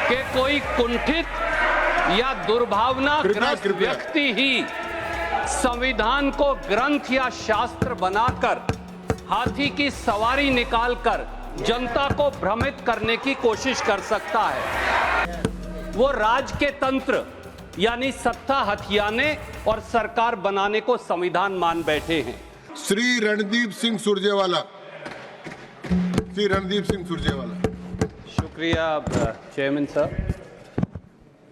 कि कोई कुंठित या दुर्भावनाग्रस्त व्यक्ति ही संविधान को ग्रंथ या शास्त्र बनाकर हाथी की सवारी निकालकर जनता को भ्रमित करने की कोशिश कर सकता है। वो राज के तंत्र यानी सत्ता हथियाने और सरकार बनाने को संविधान मान बैठे हैं। श्री रणदीप सिंह सुरजेवाला। शुक्रिया चेयरमैन साहब।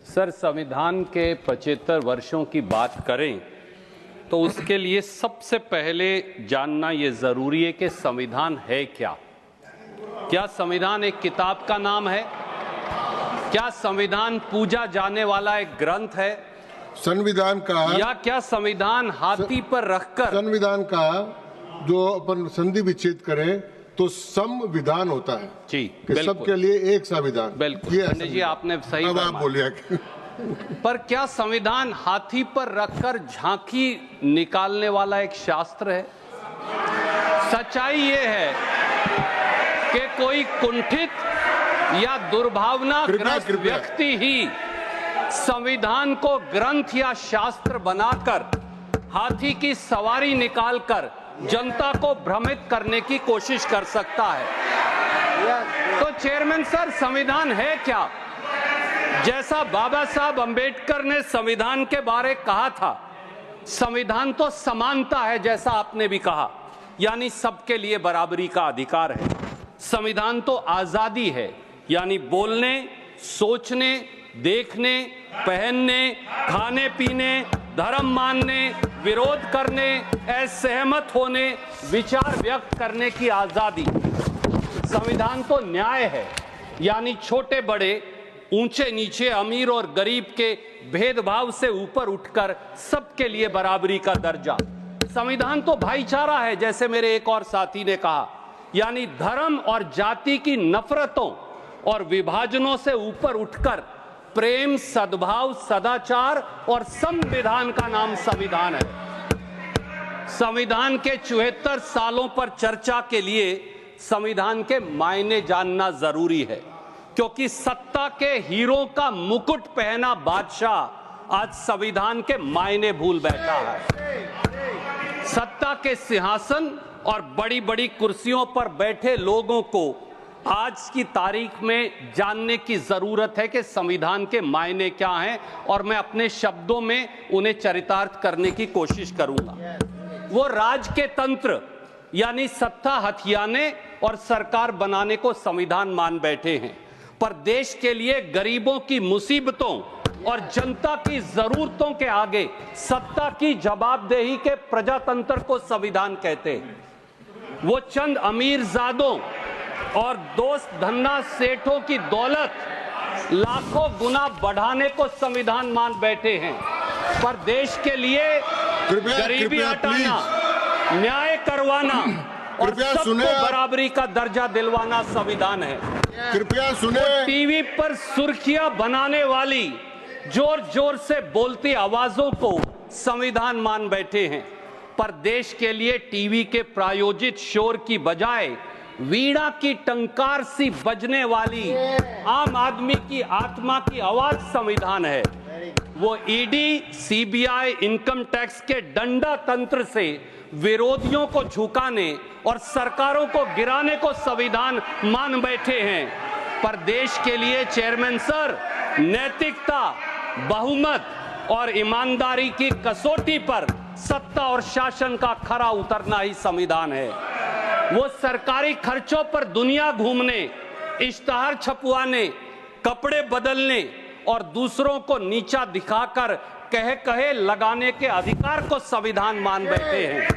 सर, संविधान के 75 वर्षों की बात करें तो उसके लिए सबसे पहले जानना यह जरूरी है कि संविधान है क्या। क्या संविधान एक किताब का नाम है? क्या संविधान पूजा जाने वाला एक ग्रंथ है? संविधान का या क्या संविधान हाथी पर रखकर संविधान का जो अपन संधि विच्छेद करें तो संविधान होता है जी, कि सबके लिए एक संविधान। बिल्कुल पंडित जी, आपने सही अब आप बोलिए। पर क्या संविधान हाथी पर रखकर झांकी निकालने वाला एक शास्त्र है? सच्चाई ये है कि कोई कुंठित या दुर्भावनाग्रस्त व्यक्ति ही संविधान को ग्रंथ या शास्त्र बनाकर हाथी की सवारी निकालकर जनता को भ्रमित करने की कोशिश कर सकता है। तो चेयरमैन सर, संविधान है क्या? जैसा बाबा साहब अंबेडकर ने संविधान के बारे कहा था, संविधान तो समानता है, जैसा आपने भी कहा, यानी सबके लिए बराबरी का अधिकार है। संविधान तो आजादी है, यानी बोलने, सोचने, देखने, पहनने, खाने पीने, धर्म मानने, विरोध करने, असहमत होने, विचार व्यक्त करने की आजादी। संविधान तो न्याय है, यानी छोटे बड़े, ऊंचे नीचे, अमीर और गरीब के भेदभाव से ऊपर उठकर सबके लिए बराबरी का दर्जा। संविधान तो भाईचारा है, जैसे मेरे एक और साथी ने कहा, यानी धर्म और जाति की नफरतों और विभाजनों से ऊपर उठकर प्रेम, सद्भाव, सदाचार और संविधान का नाम संविधान है। संविधान के 74 सालों पर चर्चा के लिए संविधान के मायने जानना जरूरी है, क्योंकि सत्ता के हीरो का मुकुट पहना बादशाह आज संविधान के मायने भूल बैठा है। सत्ता के सिंहासन और बड़ी बड़ी कुर्सियों पर बैठे लोगों को आज की तारीख में जानने की जरूरत है कि संविधान के मायने क्या हैं, और मैं अपने शब्दों में उन्हें चरितार्थ करने की कोशिश करूंगा। वो राज के तंत्र यानी सत्ता हथियाने और सरकार बनाने को संविधान मान बैठे हैं, पर देश के लिए गरीबों की मुसीबतों और जनता की जरूरतों के आगे सत्ता की जवाबदेही के प्रजातंत्र को संविधान कहते हैं। वो चंद अमीरजादों और दोस्त धन्ना सेठों की दौलत लाखों गुना बढ़ाने को संविधान मान बैठे हैं, पर देश के लिए गरीबी हटाना, न्याय करवाना और सबको बराबरी का दर्जा दिलवाना संविधान है। कृपया सुने। टीवी पर सुर्खियां बनाने वाली जोर जोर से बोलती आवाजों को संविधान मान बैठे हैं, पर देश के लिए टीवी के प्रायोजित शोर की बजाय वीणा की टंकार सी बजने वाली आम आदमी की आत्मा की आवाज संविधान है। वो ईडी, सीबीआई, इनकम टैक्स के डंडा तंत्र से विरोधियों को झुकाने और सरकारों को गिराने को संविधान मान बैठे हैं, पर देश के लिए चेयरमैन सर, नैतिकता, बहुमत और ईमानदारी की कसौटी पर सत्ता और शासन का खरा उतरना ही संविधान है। वो सरकारी खर्चों पर दुनिया घूमने, इश्तहार छपवाने, कपड़े बदलने और दूसरों को नीचा दिखाकर कहे लगाने के अधिकार को संविधान मान बैठे हैं,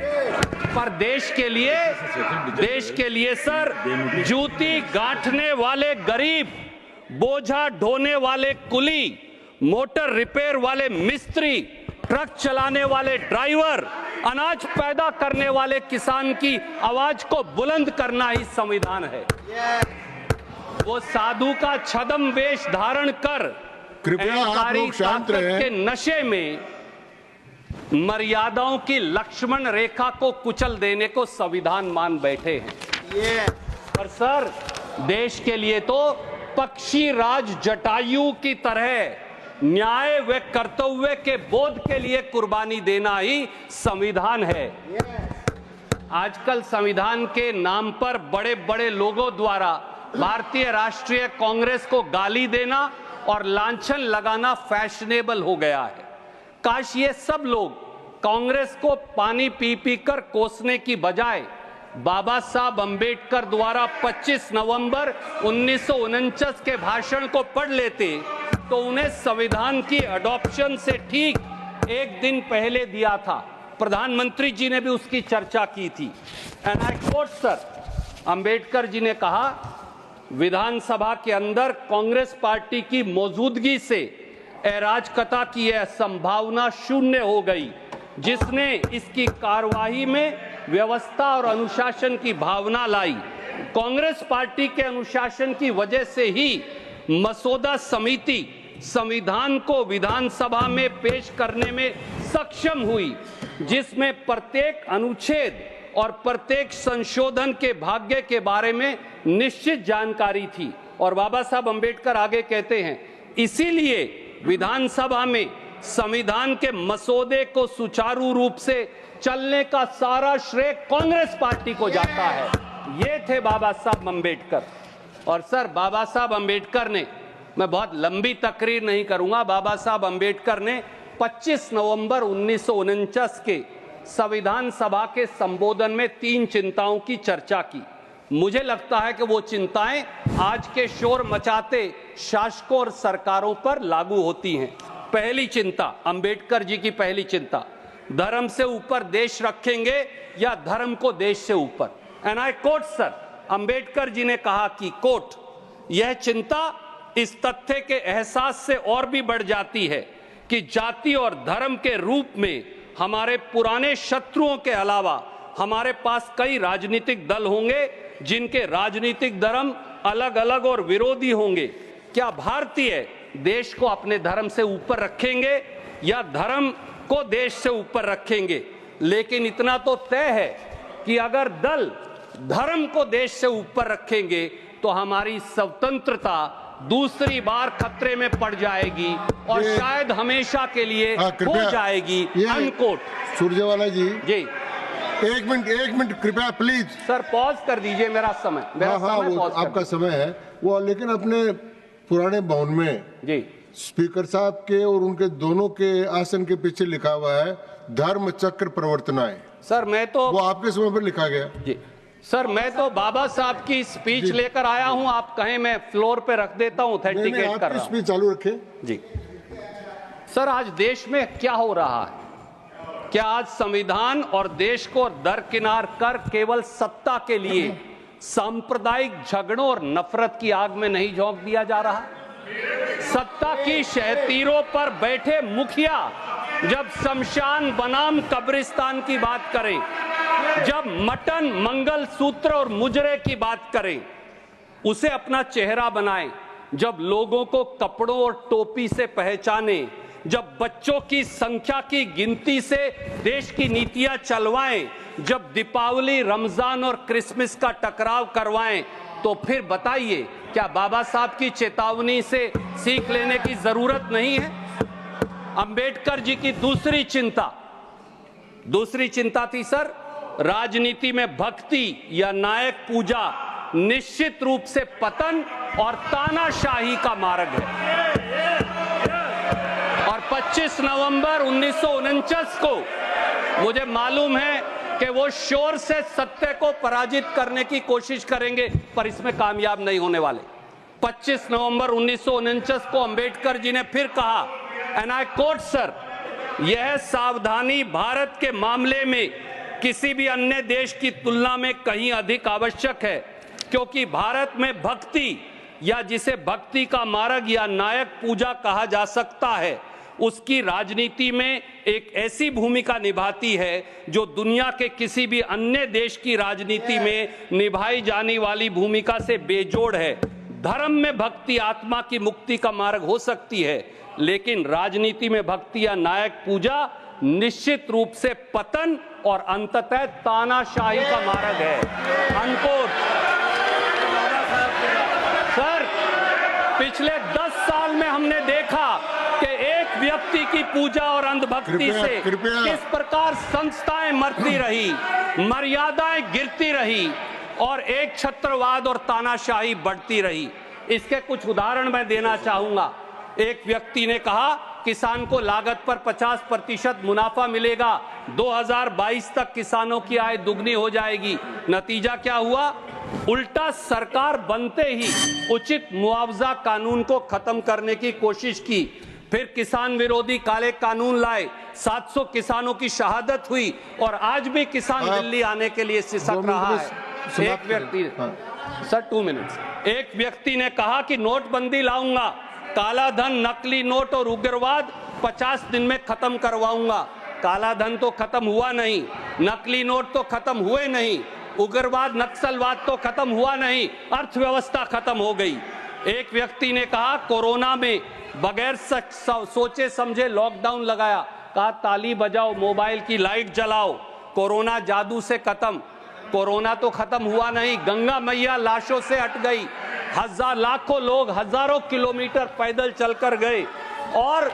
पर देश के लिए सर, जूती गांठने वाले गरीब, बोझा ढोने वाले कुली, मोटर रिपेयर वाले मिस्त्री, ट्रक चलाने वाले ड्राइवर, अनाज पैदा करने वाले किसान की आवाज को बुलंद करना ही संविधान है। वो साधु का छद्म वेश धारण कर अहंकारी ताकत के नशे में मर्यादाओं की लक्ष्मण रेखा को कुचल देने को संविधान मान बैठे हैं। पर सर, देश के लिए तो पक्षी राज जटायु की तरह न्याय व कर्तव्य के बोध के लिए कुर्बानी देना ही संविधान है। आजकल संविधान के नाम पर बड़े बड़े लोगों द्वारा भारतीय राष्ट्रीय कांग्रेस को गाली देना और लांछन लगाना फैशनेबल हो गया है। काश ये सब लोग कांग्रेस को पानी पी पी कर कोसने की बजाय बाबा साहब अंबेडकर द्वारा 25 नवंबर 1949 के भाषण को पढ़ लेते तो उन्हें संविधान की अडॉप्शन से ठीक एक दिन पहले दिया था। प्रधानमंत्री जी ने भी उसकी चर्चा की थी। And I quote sir, Ambedkar ji ने कहा, विधानसभा के अंदर कांग्रेस पार्टी की मौजूदगी से अराजकता की यह संभावना शून्य हो गई, जिसने इसकी कार्यवाही में व्यवस्था और अनुशासन की भावना लाई। कांग्रेस पार्टी के अनुशासन की वजह से ही मसौदा समिति संविधान को विधानसभा में पेश करने में सक्षम हुई, जिसमें प्रत्येक अनुच्छेद और प्रत्येक संशोधन के भाग्य के बारे में निश्चित जानकारी थी। और बाबा साहब अंबेडकर आगे कहते हैं, इसीलिए विधानसभा में संविधान के मसौदे को सुचारू रूप से चलने का सारा श्रेय कांग्रेस पार्टी को जाता है। ये थे बाबा साहब अंबेडकर। और सर, बाबा साहब अंबेडकर ने, मैं बहुत लंबी तकरीर नहीं करूंगा, बाबा साहब अंबेडकर ने 25 नवंबर 1949 के संविधान सभा के संबोधन में 3 चिंताओं की चर्चा की। मुझे लगता है कि वो चिंताएं आज के शोर मचाते शासकों और सरकारों पर लागू होती हैं। पहली चिंता, अंबेडकर जी की पहली चिंता, धर्म से ऊपर देश रखेंगे या धर्म को देश से ऊपर। And I quote sir, Ambedkar ji ने कहा कि कोट, यह चिंता इस तथ्य के एहसास से और भी बढ़ जाती है कि जाति और धर्म के रूप में हमारे पुराने शत्रुओं के अलावा हमारे पास कई राजनीतिक दल होंगे जिनके राजनीतिक धर्म अलग अलग और विरोधी होंगे। क्या भारतीय देश को अपने धर्म से ऊपर रखेंगे या धर्म को देश से ऊपर रखेंगे? लेकिन इतना तो तय है कि अगर दल धर्म को देश से ऊपर रखेंगे तो हमारी स्वतंत्रता दूसरी बार खतरे में पड़ जाएगी और शायद हमेशा के लिए हो जाएगी। अनकोट। सुरजेवाला जी जी, एक मिनट कृपया प्लीज। सर पॉज कर दीजिए, मेरा समय आपका समय है वो। लेकिन अपने पुराने भवन में जी स्पीकर साहब के और उनके दोनों के आसन के पीछे लिखा हुआ है धर्म चक्र प्रवर्तनाएं। सर मैं तो, वो आपके समय पर लिखा गया। जी सर, मैं तो बाबा साहब की स्पीच लेकर आया हूं। आप कहें मैं फ्लोर पे रख देता हूं, ऑथेंटिकेट कर रहा हूं। स्पीच चालू रखें जी। सर, आज देश में क्या हो रहा है? क्या आज संविधान और देश को दरकिनार कर केवल सत्ता के लिए सांप्रदायिक झगड़ों और नफरत की आग में नहीं झोंक दिया जा रहा? सत्ता की शहतीरों पर बैठे मुखिया जब शमशान बनाम कब्रिस्तान की बात करें, जब मटन, मंगल सूत्र और मुजरे की बात करें, उसे अपना चेहरा बनाएं, जब लोगों को कपड़ों और टोपी से पहचाने, जब बच्चों की संख्या की गिनती से देश की नीतियां चलवाएं, जब दीपावली, रमजान और क्रिसमस का टकराव करवाएं, तो फिर बताइए क्या बाबा साहब की चेतावनी से सीख लेने की जरूरत नहीं है? अंबेडकर जी की दूसरी चिंता थी सर, राजनीति में भक्ति या नायक पूजा निश्चित रूप से पतन और तानाशाही का मार्ग है। और 25 नवंबर 1949 को मुझे मालूम है कि वो शोर से सत्य को पराजित करने की कोशिश करेंगे, पर इसमें कामयाब नहीं होने वाले। 25 नवंबर 1949 को अंबेडकर जी ने फिर कहा, एंड आई कोट सर, यह सावधानी भारत के मामले में किसी भी अन्य देश की तुलना में कहीं अधिक आवश्यक है, क्योंकि भारत में भक्ति या जिसे भक्ति का मार्ग या नायक पूजा कहा जा सकता है, उसकी राजनीति में एक ऐसी भूमिका निभाती है जो दुनिया के किसी भी अन्य देश की राजनीति में निभाई जाने वाली भूमिका से बेजोड़ है। धर्म में भक्ति आत्मा की मुक्ति का मार्ग हो सकती है, लेकिन राजनीति में भक्ति या नायक पूजा निश्चित रूप से पतन और अंततः तानाशाही का मार्ग है। अनकोट। सर पिछले 10 साल में हमने देखा कि एक व्यक्ति की पूजा और अंधभक्ति से किस प्रकार संस्थाएं मरती रही, मर्यादाएं गिरती रही और एक छत्रवाद और तानाशाही बढ़ती रही। इसके कुछ उदाहरण मैं देना चाहूंगा। एक व्यक्ति ने कहा किसान को लागत पर 50% मुनाफा मिलेगा, 2022 तक किसानों की आय दुगनी हो जाएगी। नतीजा क्या हुआ? उल्टा सरकार बनते ही उचित मुआवजा कानून को खत्म करने की कोशिश की, फिर किसान विरोधी काले कानून लाए, 700 किसानों की शहादत हुई और आज भी किसान दिल्ली आने के लिए सिसक रहा है। एक व्यक्ति, सर 2 मिनट्स, एक व्यक्ति ने कहा कि नोटबंदी लाऊंगा, काला धन, नकली नोट और उग्रवाद 50 दिन में खत्म करवाऊंगा। काला धन तो खत्म हुआ नहीं, नकली नोट तो खत्म हुए नहीं, उग्रवाद नक्सलवाद तो खत्म हुआ नहीं, अर्थव्यवस्था खत्म हो गई। एक व्यक्ति ने कहा कोरोना में बगैर सोचे समझे लॉकडाउन लगाया, कहा ताली बजाओ, मोबाइल की लाइट जलाओ, कोरोना जादू से खत्म। कोरोना तो खत्म हुआ नहीं, गंगा मैया लाशों से हट गई, लाखों लोग हजारों किलोमीटर पैदल चलकर गए और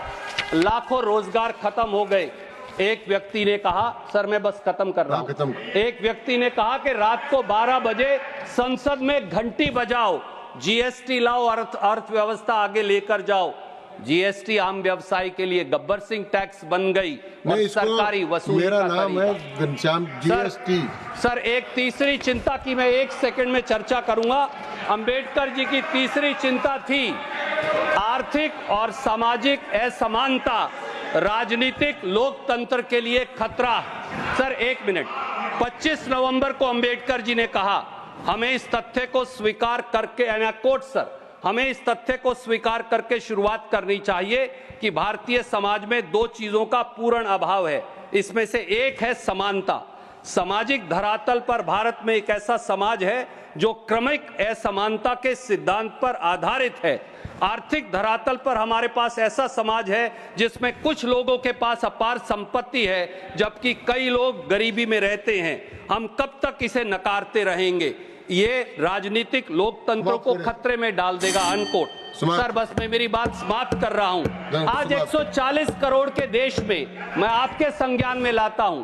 लाखों रोजगार खत्म हो गए। एक व्यक्ति ने कहा, सर मैं बस खत्म कर रहा हूं, एक व्यक्ति ने कहा कि रात को 12 बजे संसद में घंटी बजाओ, जीएसटी लाओ, अर्थव्यवस्था आगे लेकर जाओ। जीएसटी आम व्यवसाय के लिए गब्बर सिंह टैक्स बन गई और सरकारी वसूली मेरा का नाम है घनश्याम जीएसटी। सर एक तीसरी चिंता की मैं 1 सेकंड में चर्चा करूंगा। अंबेडकर जी की तीसरी चिंता थी आर्थिक और सामाजिक असमानता राजनीतिक लोकतंत्र के लिए खतरा। सर 1 मिनट, 25 नवंबर को अंबेडकर जी ने कहा हमें इस तथ्य को स्वीकार करके, कोट सर, हमें इस तथ्य को स्वीकार करके शुरुआत करनी चाहिए कि भारतीय समाज में 2 चीजों का पूर्ण अभाव है। इसमें से एक है समानता। सामाजिक धरातल पर भारत में एक ऐसा समाज है जो क्रमिक असमानता के सिद्धांत पर आधारित है। आर्थिक धरातल पर हमारे पास ऐसा समाज है जिसमें कुछ लोगों के पास अपार संपत्ति है जबकि कई लोग गरीबी में रहते हैं। हम कब तक इसे नकारते रहेंगे? ये राजनीतिक लोकतंत्र को खतरे में डाल देगा। अनकोट। सर बस मैं मेरी बात समाप्त कर रहा हूं। आज 140 करोड़ के देश में मैं आपके संज्ञान में लाता हूं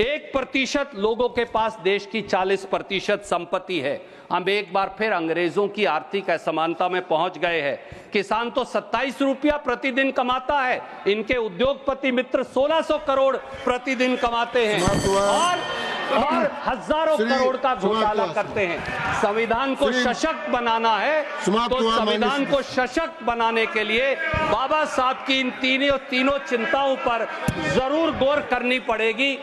1% लोगों के पास देश की 40% संपत्ति है। हम एक बार फिर अंग्रेजों की आर्थिक असमानता में पहुंच गए हैं। किसान तो 27 रुपया प्रतिदिन कमाता है, इनके उद्योगपति मित्र 1600 करोड़ प्रतिदिन कमाते हैं और हजारों करोड़ का घोटाला करते हैं। संविधान को सशक्त बनाना है तो संविधान को सशक्त बनाने के लिए बाबा साहब की इन तीनों चिंताओं पर जरूर गौर करनी पड़ेगी।